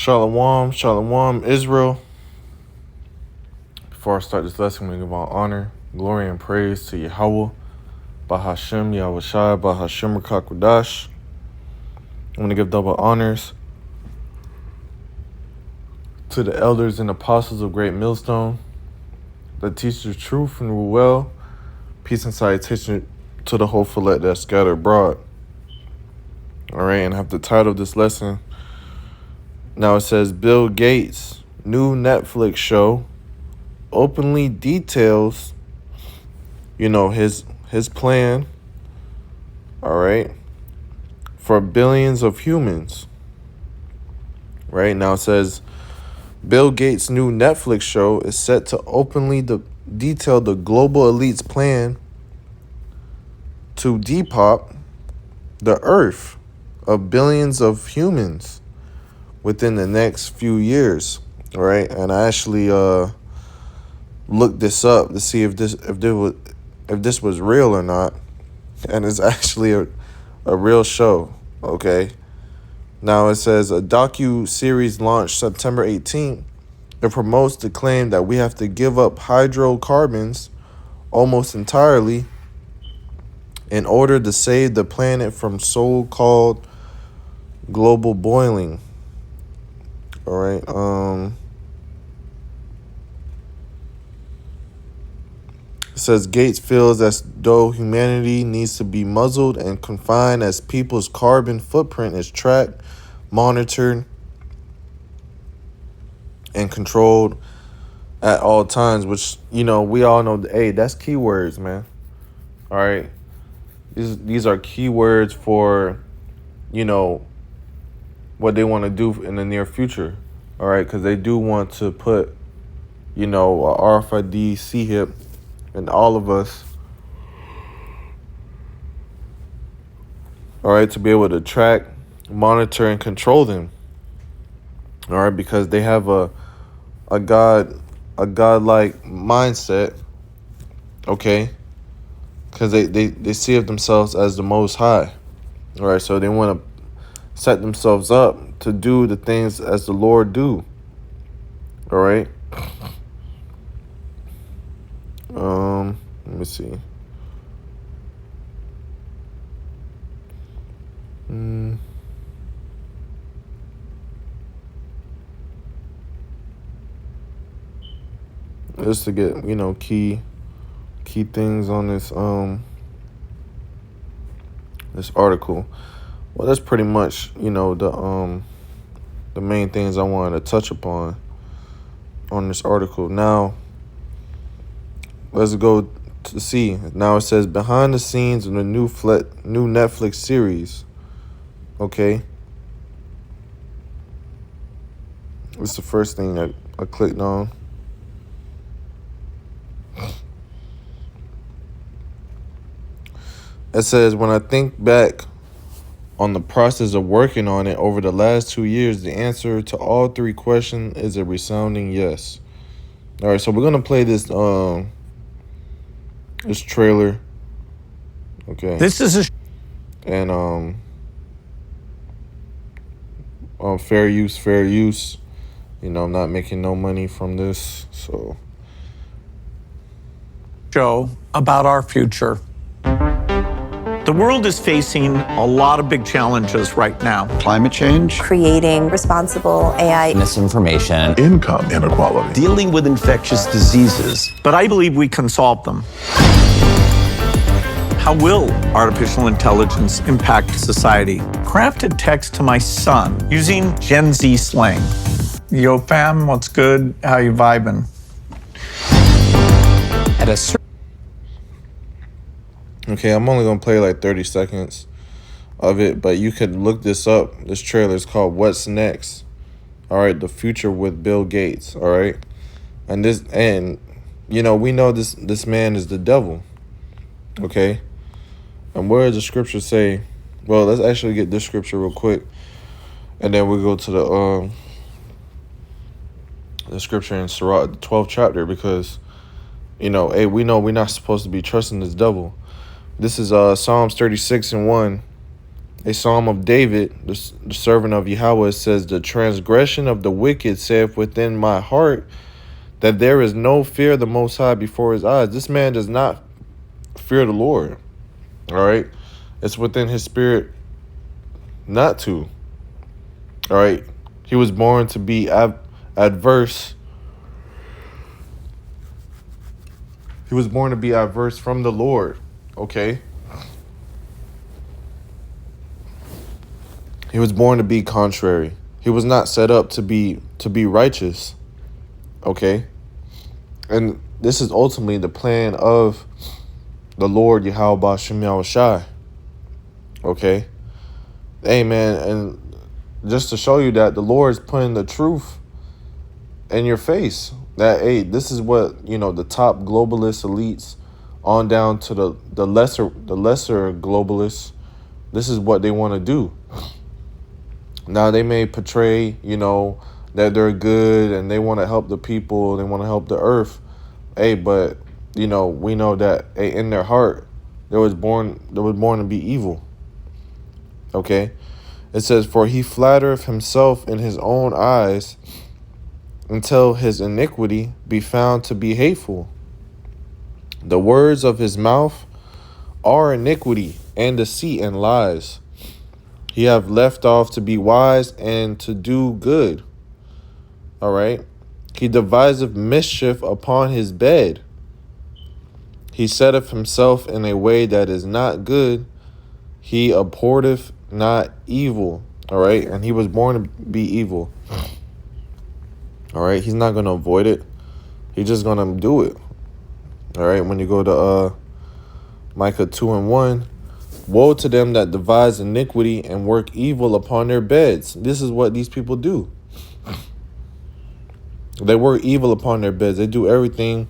Shalom, shalom, Israel. Before I start this lesson, we give all honor, glory, and praise to Yahweh, Bahashem, Yahushai, Bahashem, Rakakwadash. I'm going to give double honors to the elders and apostles of Great Millstone that teach the truth and rule well. Peace and salutation to the whole fillet that's scattered abroad. All right, and I have the title of this lesson. Now it says, Bill Gates' new Netflix show openly details, his plan, all right, for billions of humans. Right now it says, Bill Gates' new Netflix show is set to openly detail the global elite's plan to depop the earth of billions of humans within the next few years. All right, and I actually looked this up to see if this was real or not, and it's actually a real show. Okay, now it says a Docu-Series launched September 18th. It promotes the claim that we have to give up hydrocarbons almost entirely in order to save the planet from so-called global boiling. All right. It says Gates feels as though humanity needs to be muzzled and confined as people's carbon footprint is tracked, monitored, and controlled at all times, which, we all know, hey, that's keywords, man. All right. These are keywords for, what they want to do in the near future. All right. Because they do want to put, a RFID CHIP in all of us. All right. To be able to track, monitor, and control them. All right. Because they have a godlike mindset. Okay. Because they see of themselves as the Most High. All right. So they want to set themselves up to do the things as the Lord do. All right. Let me see. Just to get, key things on this this article. Well, that's pretty much, the main things I wanted to touch upon on this article. Now, let's go to see. Now it says behind the scenes of the new Netflix series. Okay. It's the first thing that I clicked on. It says, when I think back on the process of working on it over the last 2 years, the answer to all three questions is a resounding yes. All right, so we're gonna play this this trailer. Okay. This is and fair use. I'm not making no money from this, so. show about our future. The world is facing a lot of big challenges right now. Climate change, creating responsible AI, misinformation, income inequality, dealing with infectious diseases. But I believe we can solve them. How will artificial intelligence impact society? Crafted text to my son using Gen Z slang. Yo fam, what's good? How you vibing? At a certain Okay, I'm only going to play like 30 seconds of it, but you could look this up. This trailer is called What's Next? All right, the future with Bill Gates, all right? And we know this man is the devil, okay? And where does the scripture say? Well, let's actually get this scripture real quick, and then we'll go to the scripture in Sirach, the 12th chapter, because, we know we're not supposed to be trusting this devil. This is Psalms 36:1. a psalm of David, the servant of Yahweh, says, "The transgression of the wicked saith within my heart that there is no fear of the Most High before his eyes." This man does not fear the Lord. All right. It's within his spirit not to. All right. He was born to be adverse. He was born to be adverse from the Lord. Okay. He was born to be contrary. He was not set up to be righteous. Okay. And this is ultimately the plan of the Lord Yahweh Ba'Shem Yahushai. Okay. Hey, man, and just to show you that the Lord is putting the truth in your face. That, hey, this is what, the top globalist elites on down to the lesser globalists, this is what they want to do. Now, they may portray, that they're good and they want to help the people, they want to help the earth. Hey, but we know that, hey, in their heart, they was born to be evil. Okay? It says, "For he flattereth himself in his own eyes, until his iniquity be found to be hateful. The words of his mouth are iniquity and deceit and lies. He have left off to be wise and to do good." All right? "He deviseth mischief upon his bed. He setteth himself in a way that is not good. He abhorreth not evil." All right? And he was born to be evil. All right? He's not going to avoid it. He's just going to do it. All right? When you go to Micah 2:1, "Woe to them that devise iniquity and work evil upon their beds." This is what these people do. They work evil upon their beds. They do everything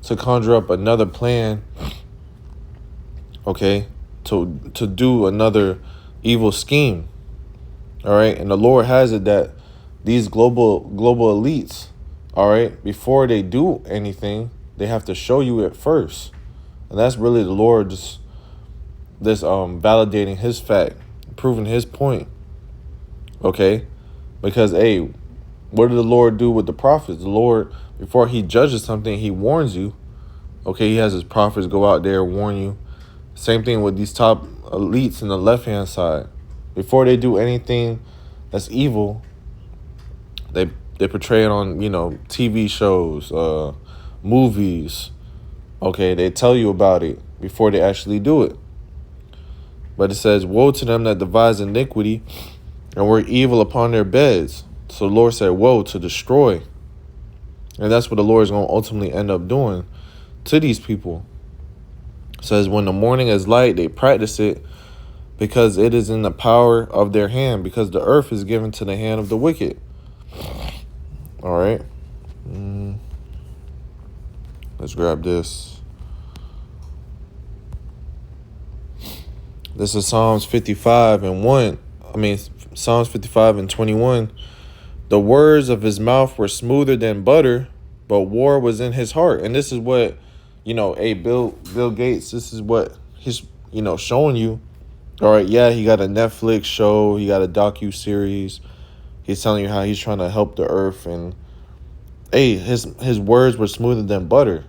to conjure up another plan, okay, to do another evil scheme. All right? And the Lord has it that these global elites, all right, before they do anything, they have to show you it first. And that's really the Lord just validating his fact, proving his point. Okay? Because, hey, what did the Lord do with the prophets? The Lord, before he judges something, he warns you. Okay, he has his prophets go out there and warn you. Same thing with these top elites in the left-hand side. Before they do anything that's evil, they portray it on, TV shows, movies. Okay, they tell you about it before they actually do it. But it says, "Woe to them that devise iniquity and work evil upon their beds." So the Lord said, woe, to destroy. And that's what the Lord is going to ultimately end up doing to these people. It says, "When the morning is light, they practice it, because it is in the power of their hand, because the earth is given to the hand of the wicked." All right. Let's grab this. This is Psalms 55:1. Psalms 55:21. "The words of his mouth were smoother than butter, but war was in his heart." And this is what, Bill Gates, this is what he's, showing you. All right, yeah, he got a Netflix show, he got a Docu-Series. He's telling you how he's trying to help the earth, and hey, his words were smoother than butter.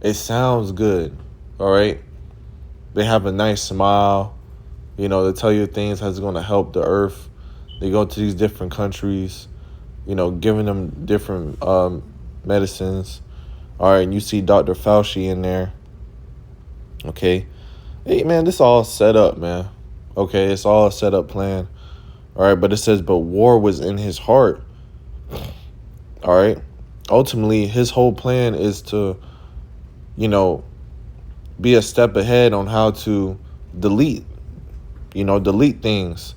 It sounds good. All right. They have a nice smile. They tell you things that's going to help the earth. They go to these different countries, giving them different medicines. All right, and you see Dr. Fauci in there. Okay. Hey, man, this all set up, man. Okay, it's all a set up plan. All right, but it says, "But war was in his heart." All right. Ultimately, his whole plan is to, be a step ahead on how to delete things.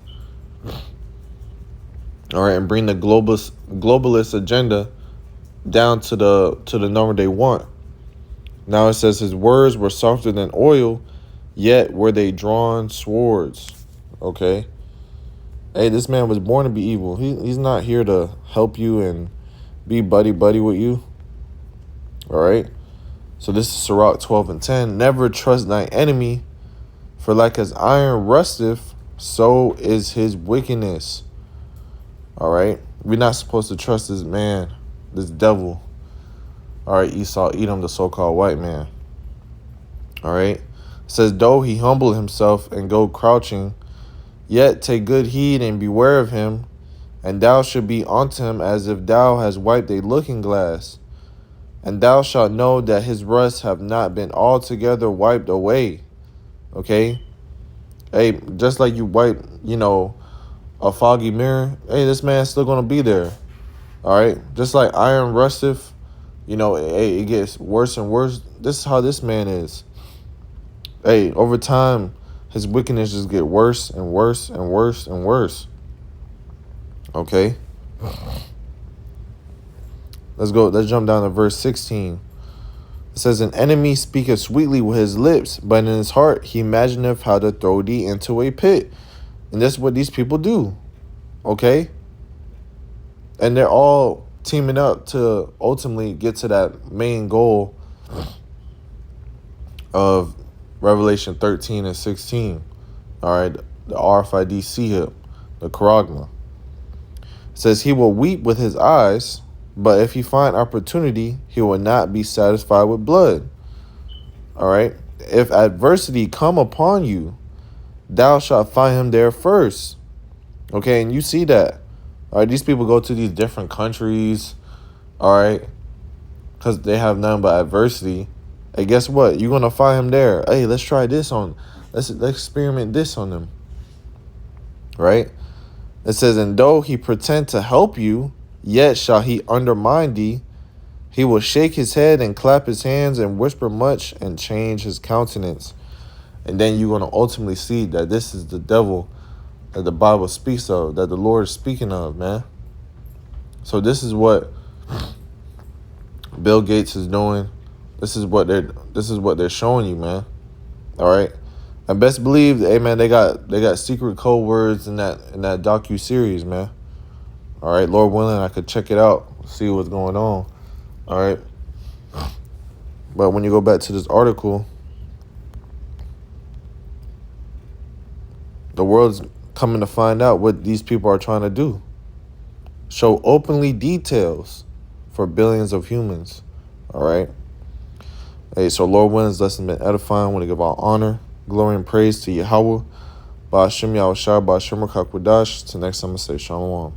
All right, and bring the globalist agenda down to the number they want. Now it says, "His words were softer than oil, yet were they drawn swords." Okay. Hey, this man was born to be evil. He's not here to help you and be buddy with you. All right. So this is Sirach 12:10. "Never trust thy enemy, for like as iron rusteth, so is his wickedness. All right? We're not supposed to trust this man, this devil. All right, Esau, Edom, the so-called white man. All right? It says, though he humble himself and go crouching, yet take good heed and beware of him, and thou should be unto him as if thou hast wiped a looking glass. And thou shalt know that his rust have not been altogether wiped away. Okay? Hey, just like you wipe, a foggy mirror, hey, this man's still going to be there. All right? Just like iron rusteth, it gets worse and worse. This is how this man is. Hey, over time, his wickedness just get worse and worse and worse and worse. Okay? Let's jump down to verse 16. It says, an enemy speaketh sweetly with his lips, but in his heart he imagineth how to throw thee into a pit. And that's what these people do. Okay? And they're all teaming up to ultimately get to that main goal of Revelation 13 and 16. All right? The RFID C-hip, the charagma. It says, he will weep with his eyes, but if he find opportunity, he will not be satisfied with blood. All right? If adversity come upon you, thou shalt find him there first. Okay, and you see that. All right, these people go to these different countries, all right, because they have nothing but adversity. Hey, guess what? You're going to find him there. Hey, let's try this on. Let's experiment this on them. Right? It says, and though he pretend to help you, yet shall he undermine thee. He will shake his head and clap his hands and whisper much and change his countenance. And then you're going to ultimately see that this is the devil that the Bible speaks of, that the Lord is speaking of, man. So this is what Bill Gates is doing. This is what they're showing you, man. All right. And best believe, hey man, they got secret code words in that Docu-Series, man. All right, Lord willing, I could check it out, see what's going on. All right. But when you go back to this article, the world's coming to find out what these people are trying to do. Show openly details for billions of humans. All right. Hey, so Lord willing, this lesson been edifying. I want to give all honor, glory, and praise to Yahweh. Ba'ashem Yahushua, Ba'ashem Rakakwadash. Till next time, I say Shalom.